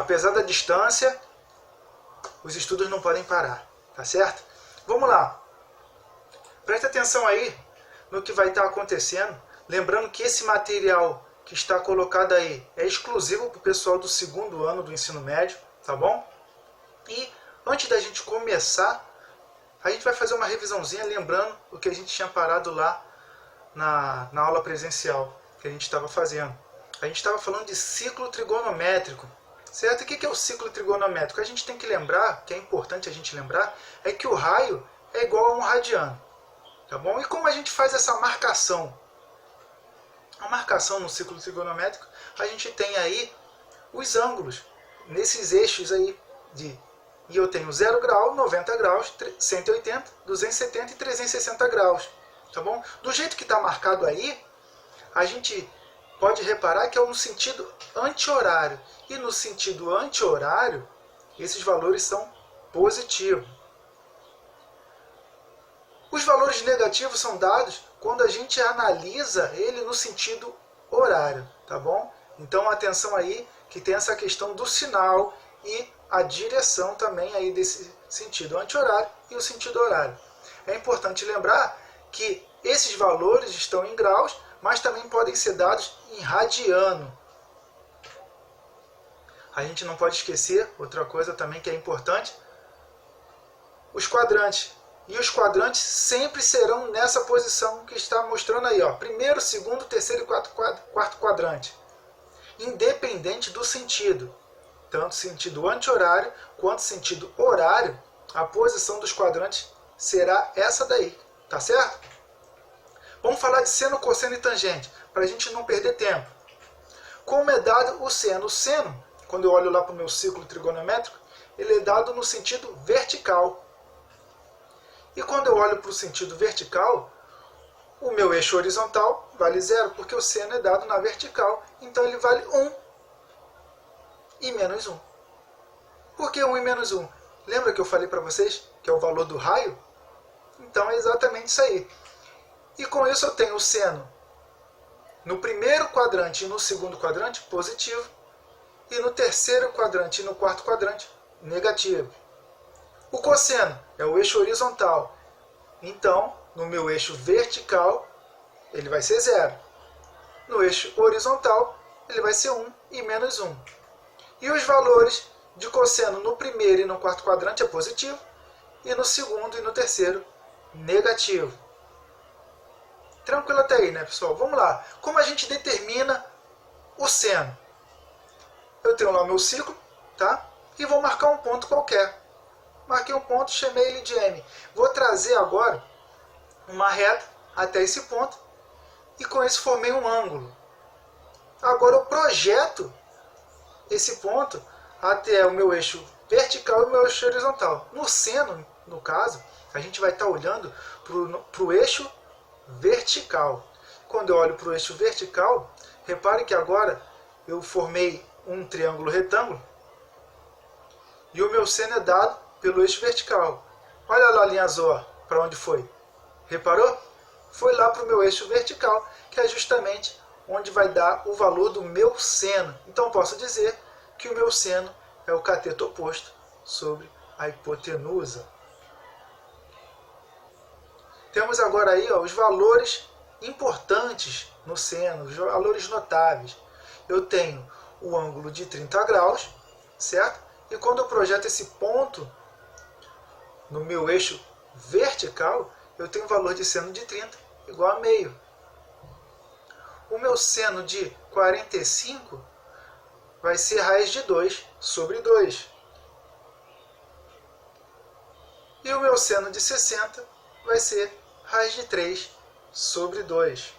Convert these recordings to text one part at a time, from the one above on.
Apesar da distância, os estudos não podem parar, tá certo? Vamos lá. Presta atenção aí no que vai estar acontecendo. Lembrando que esse material que está colocado aí é exclusivo para o pessoal do 2º ano do ensino médio, tá bom? E antes da gente começar, a gente vai fazer uma revisãozinha lembrando o que a gente tinha parado lá na aula presencial que a gente estava fazendo. A gente estava falando de ciclo trigonométrico, certo? O que é o ciclo trigonométrico? A gente tem que lembrar, que é importante a gente lembrar, é que o raio é igual a um radiano, tá bom? E como a gente faz essa marcação? A marcação no ciclo trigonométrico, a gente tem aí os ângulos, nesses eixos aí e eu tenho 0 grau, 90 graus, 180, 270 e 360 graus, tá bom? Do jeito que está marcado aí, a gente pode reparar que é no sentido anti-horário. E no sentido anti-horário, esses valores são positivos. Os valores negativos são dados quando a gente analisa ele no sentido horário, tá bom? Então atenção aí que tem essa questão do sinal e a direção também aí desse sentido anti-horário e o sentido horário. É importante lembrar que esses valores estão em graus, mas também podem ser dados em radiano. A gente não pode esquecer outra coisa também que é importante, os quadrantes. E os quadrantes sempre serão nessa posição que está mostrando aí, ó, primeiro, segundo, terceiro e quarto quadrante, independente do sentido, tanto sentido anti-horário quanto sentido horário, a posição dos quadrantes será essa daí, tá certo? Vamos falar de seno, cosseno e tangente, para a gente não perder tempo. Como é dado o seno? O seno, quando eu olho lá para o meu ciclo trigonométrico, ele é dado no sentido vertical. E quando eu olho para o sentido vertical, o meu eixo horizontal vale 0, porque o seno é dado na vertical, então ele vale 1 e menos 1. Por que 1 e menos 1? Lembra que eu falei para vocês que é o valor do raio? Então é exatamente isso aí. E com isso eu tenho o seno no primeiro quadrante e no segundo quadrante positivo, e no terceiro quadrante e no quarto quadrante negativo. O cosseno é o eixo horizontal, então no meu eixo vertical ele vai ser 0. No eixo horizontal ele vai ser 1 e menos 1. E os valores de cosseno no primeiro e no quarto quadrante é positivo, e no segundo e no terceiro negativo. Tranquilo até aí, né, pessoal? Vamos lá. Como a gente determina o seno? Eu tenho lá o meu ciclo, tá? E vou marcar um ponto qualquer. Marquei um ponto, chamei ele de M. Vou trazer agora uma reta até esse ponto e com isso formei um ângulo. Agora eu projeto esse ponto até o meu eixo vertical e o meu eixo horizontal. No seno, no caso, a gente vai estar olhando para o eixo vertical. Quando eu olho para o eixo vertical, repare que agora eu formei um triângulo retângulo e o meu seno é dado pelo eixo vertical. Olha lá a linha azul, para onde foi? Reparou? Foi lá para o meu eixo vertical, que é justamente onde vai dar o valor do meu seno. Então posso dizer que o meu seno é o cateto oposto sobre a hipotenusa. Temos agora aí, ó, os valores importantes no seno, os valores notáveis. Eu tenho o ângulo de 30 graus, certo? E quando eu projeto esse ponto no meu eixo vertical, eu tenho um valor de seno de 30 igual a meio. O meu seno de 45 vai ser raiz de 2 sobre 2. E o meu seno de 60 vai ser raiz de 3 sobre 2.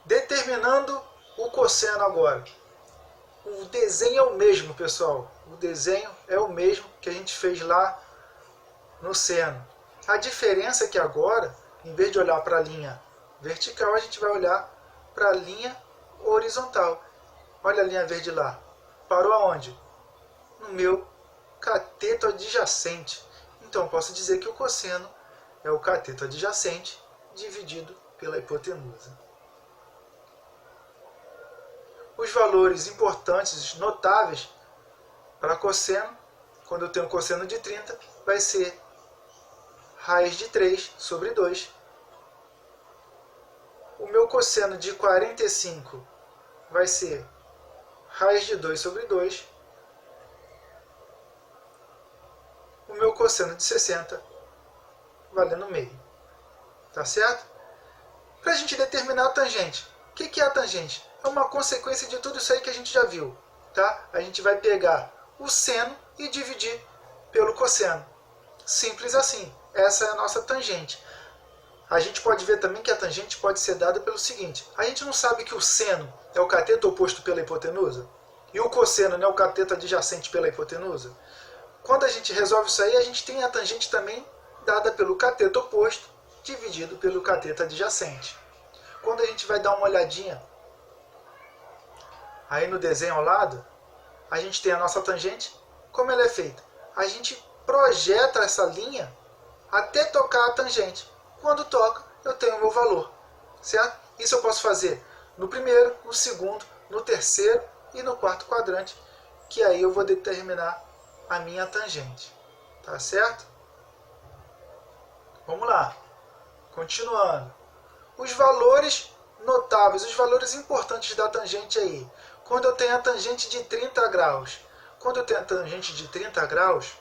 Determinando o cosseno agora. O desenho é o mesmo, pessoal. O desenho é o mesmo que a gente fez lá no seno. A diferença é que agora, em vez de olhar para a linha vertical, a gente vai olhar para a linha horizontal. Olha a linha verde lá. Parou aonde? No meu cateto adjacente. Então, posso dizer que o cosseno é o cateto adjacente dividido pela hipotenusa. os valores importantes, notáveis, para cosseno, quando eu tenho cosseno de 30, vai ser raiz de 3 sobre 2. O meu cosseno de 45 vai ser raiz de 2 sobre 2. O meu cosseno de 60 valendo meio. Tá certo? Para a gente determinar a tangente. O que é a tangente? É uma consequência de tudo isso aí que a gente já viu. Tá? A gente vai pegar o seno e dividir pelo cosseno. Simples assim. Essa é a nossa tangente. A gente pode ver também que a tangente pode ser dada pelo seguinte. A gente não sabe que o seno é o cateto oposto pela hipotenusa? E o cosseno não é o cateto adjacente pela hipotenusa? Quando a gente resolve isso aí, a gente tem a tangente também dada pelo cateto oposto dividido pelo cateto adjacente. Quando a gente vai dar uma olhadinha aí no desenho ao lado, a gente tem a nossa tangente. Como ela é feita? A gente projeta essa linha até tocar a tangente. Quando toca, eu tenho o meu valor. Certo? Isso eu posso fazer no primeiro, no segundo, no terceiro e no quarto quadrante, que aí eu vou determinar a minha tangente. Tá certo? Vamos lá. Continuando. Os valores notáveis, os valores importantes da tangente aí. Quando eu tenho a tangente de 30 graus. Quando eu tenho a tangente de 30 graus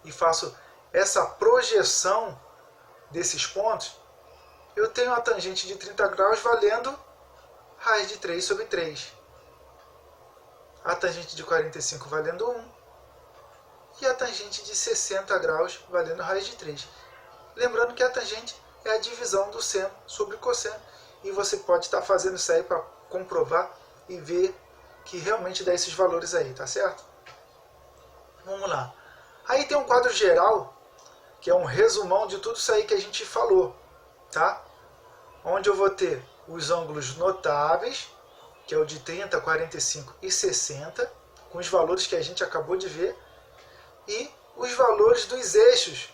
e faço essa projeção desses pontos, eu tenho a tangente de 30 graus valendo raiz de 3 sobre 3. A tangente de 45 valendo 1. E a tangente de 60 graus valendo raiz de 3. Lembrando que a tangente é a divisão do seno sobre cosseno. E você pode estar fazendo isso aí para comprovar e ver que realmente dá esses valores aí, tá certo? Vamos lá. Aí tem um quadro geral, que é um resumão de tudo isso aí que a gente falou, tá? Onde eu vou ter os ângulos notáveis, que é o de 30, 45 e 60, com os valores que a gente acabou de ver, e os valores dos eixos.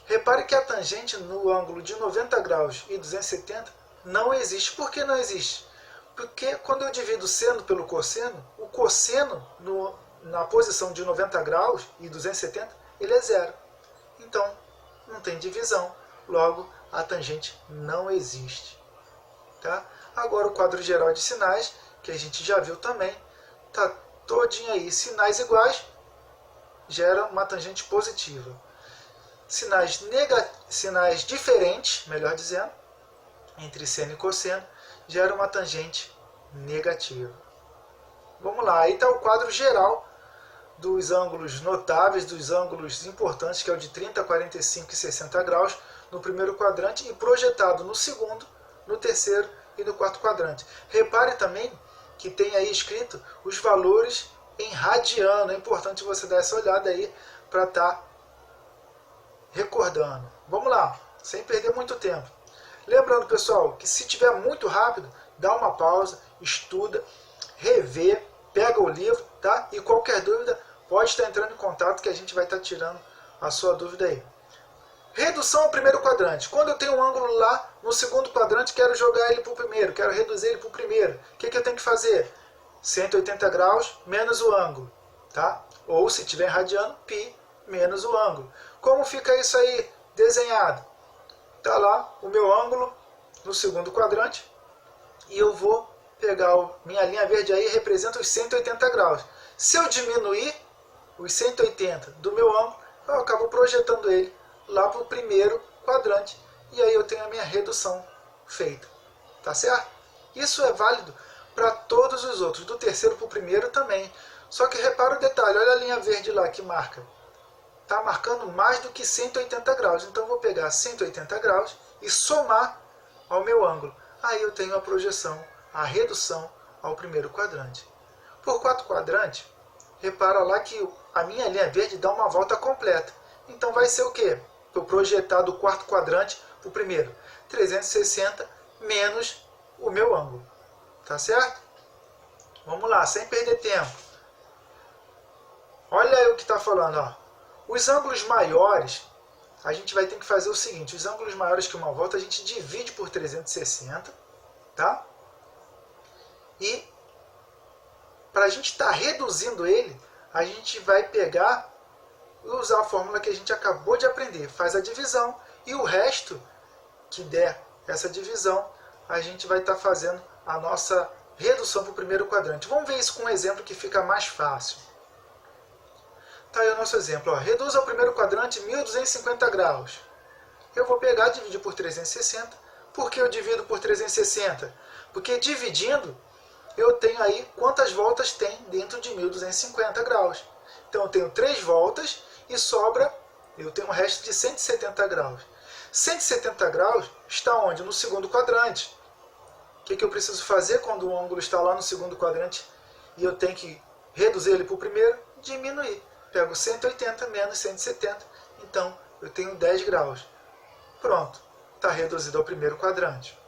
Repare que a tangente no ângulo de 90 graus e 270 não existe. Por que não existe? Porque quando eu divido o seno pelo cosseno, o cosseno na posição de 90 graus e 270, ele é zero. Então, não tem divisão. Logo, a tangente não existe. Tá? Agora, o quadro geral de sinais, que a gente já viu também, está todinho aí. Sinais iguais gera uma tangente positiva. Sinais diferentes, melhor dizendo, entre seno e cosseno, gera uma tangente negativa. Vamos lá, aí está o quadro geral dos ângulos notáveis, dos ângulos importantes, que é o de 30, 45 e 60 graus, no primeiro quadrante, e projetado no segundo, no terceiro e no quarto quadrante. Repare também que tem aí escrito os valores em radiano. É importante você dar essa olhada aí para estar recordando. Vamos lá, sem perder muito tempo. Lembrando, pessoal, que se tiver muito rápido, dá uma pausa, estuda, revê, pega o livro, tá? E qualquer dúvida, pode estar entrando em contato que a gente vai estar tirando a sua dúvida aí. Redução ao primeiro quadrante. Quando eu tenho um ângulo lá no segundo quadrante, quero jogar ele para o primeiro, quero reduzir ele para o primeiro. O que eu tenho que fazer? 180 graus menos o ângulo, tá? Ou, se tiver radiano, π menos o ângulo. Como fica isso aí desenhado? Tá lá o meu ângulo no segundo quadrante e eu vou pegar minha linha verde aí, representa os 180 graus. Se eu diminuir os 180 do meu ângulo, eu acabo projetando ele lá para o primeiro quadrante e aí eu tenho a minha redução feita. Tá certo? Isso é válido para todos os outros, do terceiro para o primeiro também. Só que repara o detalhe, olha a linha verde lá que marca. Está marcando mais do que 180 graus. Então eu vou pegar 180 graus e somar ao meu ângulo. Aí eu tenho a projeção, a redução ao primeiro quadrante. Por quatro quadrantes, repara lá que a minha linha verde dá uma volta completa. Então vai ser o quê? Eu projetar do quarto quadrante para o primeiro. 360 menos o meu ângulo. Tá certo? Vamos lá, sem perder tempo. Olha aí o que está falando, ó. Os ângulos maiores, a gente vai ter que fazer o seguinte, os ângulos maiores que uma volta a gente divide por 360, tá? E para a gente estar reduzindo ele, a gente vai pegar e usar a fórmula que a gente acabou de aprender. Faz a divisão e o resto que der essa divisão, a gente vai estar fazendo a nossa redução para o primeiro quadrante. Vamos ver isso com um exemplo que fica mais fácil. Tá aí o nosso exemplo. Ó. Reduz ao primeiro quadrante 1250 graus. Eu vou pegar e dividir por 360. Por que eu divido por 360? Porque dividindo, eu tenho aí quantas voltas tem dentro de 1250 graus. Então eu tenho 3 voltas e sobra, eu tenho um resto de 170 graus. 170 graus está onde? No segundo quadrante. O que eu preciso fazer quando o ângulo está lá no segundo quadrante e eu tenho que reduzir ele para o primeiro? Diminuir. Pego 180 menos 170, então eu tenho 10 graus. Pronto, está reduzido ao primeiro quadrante.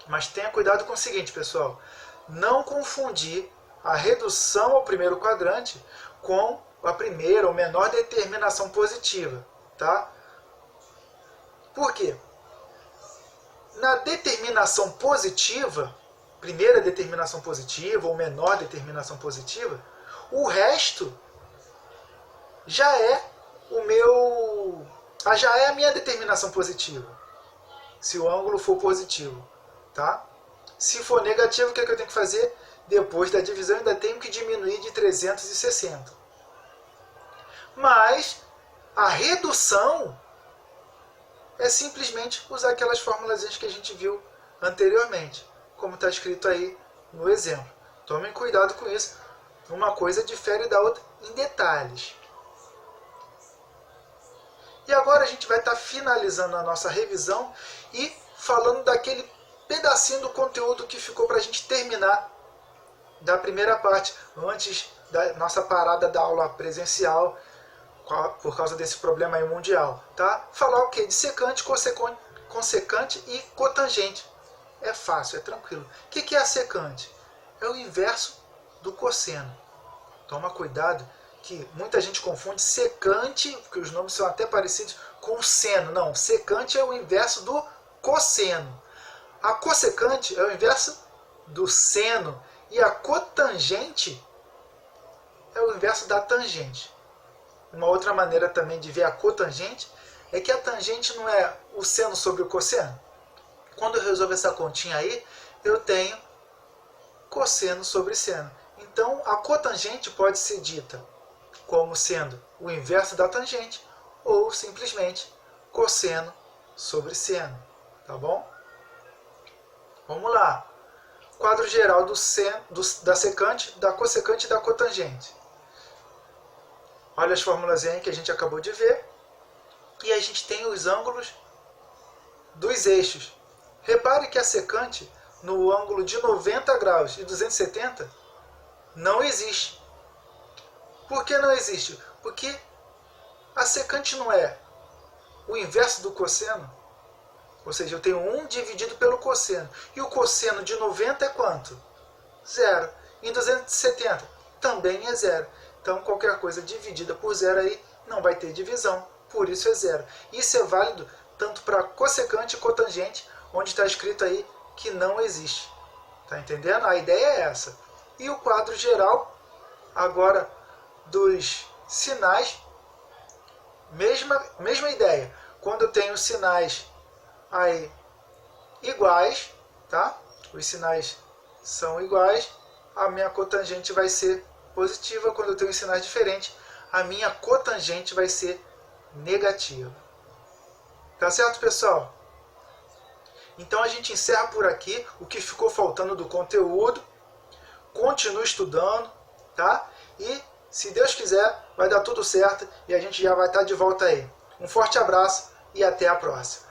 Mas tenha cuidado com o seguinte, pessoal. Não confundir a redução ao primeiro quadrante com a primeira ou menor determinação positiva. Tá? Por quê? Na determinação positiva, primeira determinação positiva ou menor determinação positiva, o resto já é já é a minha determinação positiva. Se o ângulo for positivo, tá? Se for negativo, o que eu tenho que fazer? Depois da divisão, ainda tenho que diminuir de 360. Mas a redução é simplesmente usar aquelas fórmulas que a gente viu anteriormente, como está escrito aí no exemplo. Tomem cuidado com isso. Uma coisa difere da outra em detalhes. E agora a gente vai estar finalizando a nossa revisão e falando daquele pedacinho do conteúdo que ficou para a gente terminar da primeira parte, antes da nossa parada da aula presencial, por causa desse problema aí mundial. Tá? Falar o quê? De secante, consecante e cotangente. É fácil, é tranquilo. O que é a secante? É o inverso do cosseno. Toma cuidado que muita gente confunde secante, porque os nomes são até parecidos, com seno. Não, secante é o inverso do cosseno. A cossecante é o inverso do seno. E a cotangente é o inverso da tangente. Uma outra maneira também de ver a cotangente é que a tangente não é o seno sobre o cosseno. Quando eu resolvo essa continha aí, eu tenho cosseno sobre seno. Então, a cotangente pode ser dita como sendo o inverso da tangente ou simplesmente cosseno sobre seno. Tá bom? Vamos lá. Quadro geral da secante, da cossecante e da cotangente. Olha as fórmulas aí que a gente acabou de ver. E a gente tem os ângulos dos eixos. Repare que a secante, no ângulo de 90 graus e 270, não existe. Por que não existe? Porque a secante não é o inverso do cosseno. Ou seja, eu tenho 1 dividido pelo cosseno. E o cosseno de 90 é quanto? 0. Em 270 também é 0. Então, qualquer coisa dividida por 0 aí não vai ter divisão. Por isso é 0. Isso é válido tanto para cossecante e cotangente, onde está escrito aí que não existe. Tá entendendo? A ideia é essa. E o quadro geral, agora, dos sinais, mesma ideia. Quando eu tenho sinais aí iguais, tá? Os sinais são iguais, a minha cotangente vai ser positiva. Quando eu tenho sinais diferentes, a minha cotangente vai ser negativa. Tá certo, pessoal? Então a gente encerra por aqui o que ficou faltando do conteúdo. Continue estudando, tá? E, se Deus quiser, vai dar tudo certo e a gente já vai estar de volta aí. Um forte abraço e até a próxima.